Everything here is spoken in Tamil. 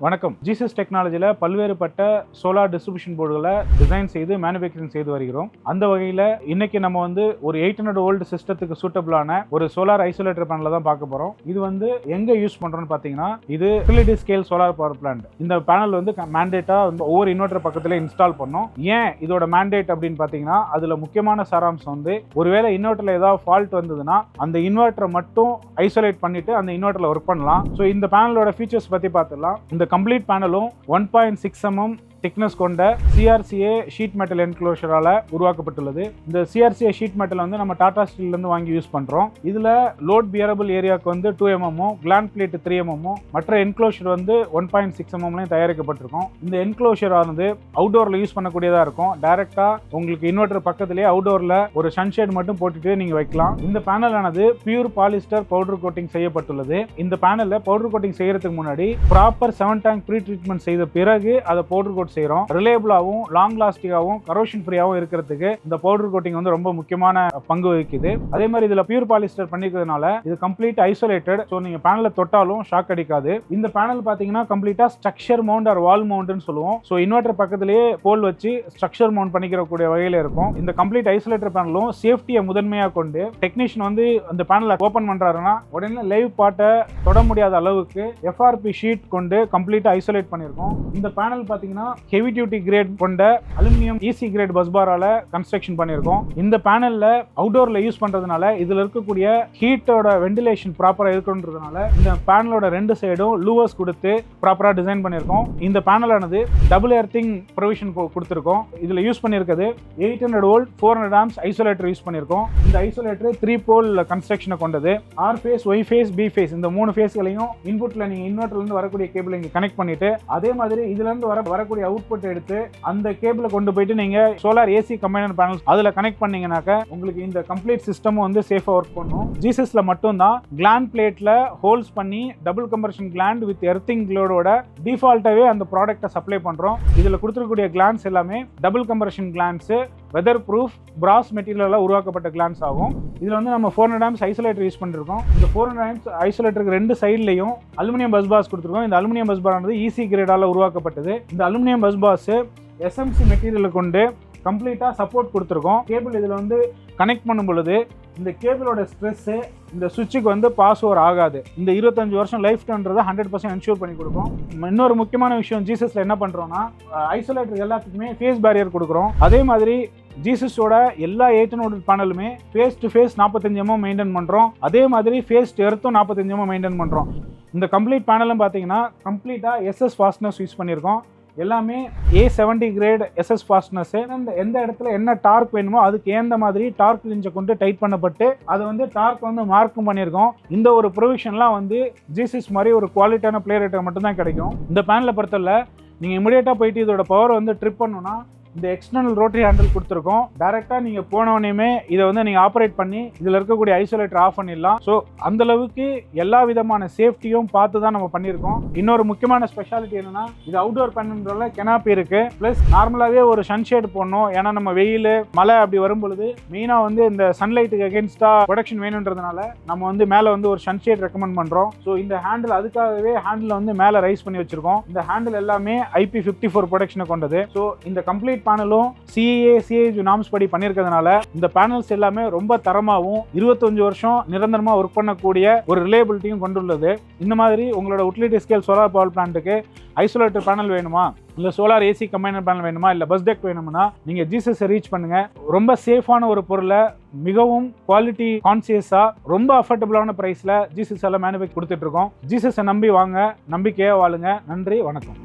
வணக்கம். ஜீசஸ் டெக்னாலஜியில் பல்வேறுபட்ட சோலார் டிஸ்ட்ரிபியூஷன் போர்டுகளை டிசைன் செய்து மேனுஃபேக்சரிங் செய்து வருகிறோம். அந்த வகையில் இன்னைக்கு நம்ம ஒரு 800 வோல்ட் சிஸ்டத்துக்கு சூட்டபிளான ஒரு சோலார் ஐசோலேட்டர் பேனலை தான் பார்க்க போகிறோம். இது எங்கே யூஸ் பண்ணுறோம்னு பார்த்தீங்கன்னா, இது utility scale solar power plant. இந்த பேனல் மேண்டேட்டாக ஒவ்வொரு இன்வெர்டர் பக்கத்தில் இன்ஸ்டால் பண்ணோம். ஏன் இதோட மேண்டேட் அப்படின்னு பார்த்தீங்கன்னா, அதில் முக்கியமான சாராம்சம் ஒருவேளை இன்வெர்டரில் ஏதாவது ஃபால்ட் வந்ததுன்னா அந்த இன்வெர்டரை மட்டும் ஐசோலேட் பண்ணிட்டு அந்த இன்வெர்டரில் ஒர்க் பண்ணலாம். ஸோ இந்த பேனலோட ஃபீச்சர்ஸ் பற்றி பார்த்துடலாம். இந்த கம்ப்ளீட் பேனலும் 1.6 mm திக்னஸ் கொண்ட CRCA ஷீட் மெட்டல் என்க்ளோஷரால உருவாக்கப்பட்டுள்ளது. இந்த CRCA ஷீட் மெட்டல் நம்ம டாடா ஸ்டீல்லேருந்து வாங்கி யூஸ் பண்ணுறோம். இதில் லோட் பியரபிள் ஏரியாவுக்கு 2 mm, கிளாண்ட் பிளேட் 3 mm, மற்ற என்க்ளோஷர் 1.6 mm தயாரிக்கப்பட்டிருக்கும். இந்த என்க்ளோஷர் ஆனது அவுட்டோரில் யூஸ் பண்ணக்கூடியதாக இருக்கும். டைரெக்டாக உங்களுக்கு இன்வெர்டர் பக்கத்திலே அவுட்டோரில் ஒரு சன்ஷேட் மட்டும் போட்டுட்டு நீங்கள் வைக்கலாம். இந்த பேனல் ஆனது பியூர் பாலிஸ்டர் பவுடர் கோட்டிங் செய்யப்பட்டுள்ளது. இந்த பேனலில் பவுடர் கோட்டிங் செய்யறதுக்கு முன்னாடி ப்ராப்பர் 7 டேங்க் ப்ரீ ட்ரீட்மெண்ட் செய்த பிறகு அதை பவுடர் கோட் செய்யறோம். ரிலேபிளாவும் லாங் லாஸ்டிங்காவும் கரோஷன் ஃப்ரீயாவும் இருக்கிறதுக்கு இந்த பவுடர் கோட்டிங் ரொம்ப முக்கியமான பங்கு வகிக்குது. அதே மாதிரி இதுல பியூர் பாலிஸ்டர் பண்ணிக்கிறதுனால இது கம்ப்ளீட் ஐசோலேட்டட். ஸோ நீங்க பேனலை தொட்டாலும் ஷாக் அடிக்காது. இந்த பேனல் பாத்தீங்கன்னா கம்ப்ளீட்டா ஸ்ட்ரக்சர் மவுண்ட் ஆர் வால் மவுண்ட்னு சொல்லுவோம். ஸோ இன்வெர்டர் பக்கத்திலேயே போல் வச்சு ஸ்ட்ரக்சர் மவுண்ட் பண்ணிக்கிறக்கூடிய வகையில இருக்கும். இந்த கம்ப்ளீட் ஐசோலேட்டர் பேனலும் சேஃப்டியை முதன்மையாக கொண்டு டெக்னீஷியன் அந்த பேனலை ஓபன் பண்றாருன்னா உடனே லைவ் பாட்டை தொட முடியாத அளவுக்கு FRP ஷீட் கொண்டு கம்ப்ளீட்டா ஐசோலேட் பண்ணியிருக்கோம். இந்த பேனல் பாத்தீங்கன்னா ஹெவி டியூட்டி கிரேட் கொண்ட அலுமினியம் EC கிரேட் பஸ்பாரால கன்ஸ்ட்ரக்ஷன் பண்ணியிருக்கோம். இந்த பேனல்ல அவுட்டோர்ல யூஸ் பண்றதுனால இதுல இருக்கக்கூடிய ஹீட்டோட வென்டிலேஷன் ப்ராப்பரா இருக்குன்றதுனால இந்த பேனலோட 2 சைடும் லூவர்ஸ் கொடுத்து ப்ராப்பரா டிசைன் பண்ணியிருக்கோம். இந்த பேனலானது டபுள் எர்த்திங் ப்ரொவிஷன் கொடுத்திருக்கோம். இதுல யூஸ் பண்ணியிருக்கிறது 800 வோல்ட் 400 ஆம்ஸ் ஐசோலேட்டர் யூஸ் பண்ணியிருக்கோம். இந்த ஐசோலேட்டர் 3 போல் கன்ஸ்ட்ரக்ஷனை கொண்டது. R phase, Y phase, B phase இந்த 3 ஃபேஸ்களையும் இன்புட்ல நீங்க இன்வெர்டர்ல இருந்து வரக்கூடிய கேபிள் இங்க கனெக்ட் பண்ணிட்டு அதே மாதிரி இதுல இருந்து வரக்கூடிய அவுட்புட் எடுத்து அந்த கேபிளை கொண்டு போயிட்டு நீங்க சோலார் AC கம்பைனர் பேனல் அதுல கனெக்ட் பண்ணீங்கன்னாக்க உங்களுக்கு இந்த கம்ப்ளீட் சிஸ்டம் சேஃபா ஒர்க் பண்ணும். ஜீசஸ்ல மட்டும் தான் கிளாண்ட் பிளேட்ல ஹோல்ஸ் பண்ணி double compression gland with earthing கிளோடோட டிஃபால்ட்டாவே அந்த ப்ராடக்ட்டை சப்ளை பண்றோம். இதுல கொடுத்திருக்கக்கூடிய கிளாண்ட்ஸ் எல்லாமே double compression glands, weatherproof brass மெட்டீரியலால உருவாக்கப்பட்ட கிளாண்ட்ஸ் ஆகும். இதுல நம்ம 400 ஆம்ஸ் ஐசோலேட்டர் யூஸ் பண்ணிருக்கோம். இந்த 400 ஆம்ஸ் ஐசோலேட்டருக்கு 2 சைட்லயும் அலுமினியம் பஸ் பாஸ் கொடுத்திருக்கோம். இந்த அலுமினியம் பஸ் பார் ஆனது EC கிரேடால உருவாக்கப்பட்டது. இந்த அலுமினியம் பஸ் பாஸ் SMC மெட்டீரியலை கொண்டு கம்ப்ளீட்டா சப்போர்ட் கொடுத்திருக்கோம். கேபிள் இதுல கனெக்ட் பண்ணும் பொழுது இந்த கேபிளோட ஸ்ட்ரெஸ் இந்த சுவிட்சுக்கு பாஸ் ஓவர் ஆகாது. இந்த 25 வருஷம் லைஃப் டைம்ன்றதை 100% என்ஷூர் பண்ணி கொடுக்கும். இன்னொரு முக்கியமான விஷயம், ஜீசஸ்ல என்ன பண்றோம்னா ஐசோலேட்டர் எல்லாத்துக்குமே ஃபேஸ் பேரியர் கொடுக்குறோம். அதே மாதிரி ஜீசஸோட எல்லா 800 வோல்ட் பேனலுமே phase to phase 45 mm maintain பண்றோம். அதே மாதிரி ஃபேஸ் டு எர்த்தும் 45 mm மெயின்டைன் பண்றோம். இந்த கம்ப்ளீட் பேனலும் பாத்தீங்கன்னா கம்ப்ளீட்டா SS ஃபாஸ்ட்னஸ் யூஸ் பண்ணியிருக்கோம். எல்லாமே A70 கிரேட் SS ஃபாஸ்ட்னஸ். எந்த இடத்துல என்ன டார்க் வேணுமோ அதுக்கு ஏந்த மாதிரி டார்க் லிஞ்சை கொண்டு டைட் பண்ணப்பட்டு அதை டார்க் மார்க்கும் பண்ணியிருக்கோம். இந்த ஒரு ப்ரொவிஷன்லாம் ஜீசஸ் மாதிரி ஒரு குவாலிட்டியான பிளே ரேட்டர் மட்டும்தான் கிடைக்கும். இந்த பேனலை பொறுத்தவரை நீங்கள் இமிடியேட்டாக போயிட்டு இதோட பவர் ட்ரிப் பண்ணணும்னா இந்த எக்ஸ்டர்னல் ரோட்டரி ஹேண்டில் கொடுத்துருக்கோம். டைரக்டா நீங்க போனவனையுமே இதை நீங்க ஆப்ரேட் பண்ணி இதுல இருக்கக்கூடிய ஐசோலேட்டர் ஆஃப் பண்ணிடலாம். ஸோ அந்த அளவுக்கு எல்லா விதமான சேஃப்டியும் பார்த்து தான் நம்ம பண்ணியிருக்கோம். இன்னொரு முக்கியமான ஸ்பெஷாலிட்டி என்னன்னா, இது அவுட்டோர் பேனல்ல கெனாப்பி இருக்கு. பிளஸ் நார்மலாவே ஒரு சன்ஷேட் போடணும். ஏன்னா நம்ம வெயில் மழை அப்படி வரும் பொழுது மெயினா இந்த சன்லைட்டுக்கு அகேன்ஸ்டா ப்ரொடக்ஷன் வேணும்ன்றதுனால நம்ம மேல ஒரு சன்ஷேட் ரெக்கமெண்ட் பண்றோம். ஸோ இந்த ஹேண்டில் அதுக்காகவே ஹேண்டில் மேல ரைஸ் பண்ணி வச்சிருக்கோம். இந்த ஹேண்டில் எல்லாமே IP54 ப்ரொடக்ஷனை கொண்டது. ஸோ இந்த கம்ப்ளீட் பேனலும் CAG நார்ம்ஸ் படி பண்ணியிருக்கிறதுனால இந்த பேனல்ஸ் எல்லாமே ரொம்ப தரமாகவும் 25 வருஷம் நிரந்தரமா ஒர்க் பண்ணக்கூடிய ஒரு ரிலேபிலிட்டியும் கொண்டுள்ளது. இந்த மாதிரி உங்களோட யூட்டிலிட்டி ஸ்கேல் சோலார் பவர் பிளான்ட்டுக்கு ஐசோலேட்டர் பேனல் வேணுமா, இல்ல சோலார் AC கம்பைனர் பேனல் வேணுமா, இல்ல பஸ் டெக் வேணும்னா நீங்க ஜீசஸ் ரீச் பண்ணுங்க. ரொம்ப சேஃபான ஒரு பொருளை மிகவும் குவாலிட்டி கான்சியஸா ரொம்ப அஃபோர்டபுளான பிரைஸ்ல ஜீசஸ் எல்லாம் மேனுஃபேக்சர் கொடுத்துட்டு இருக்கோம். ஜீசஸை நம்பி வாங்க, நம்பிக்கையா வாழுங்க. நன்றி, வணக்கம்.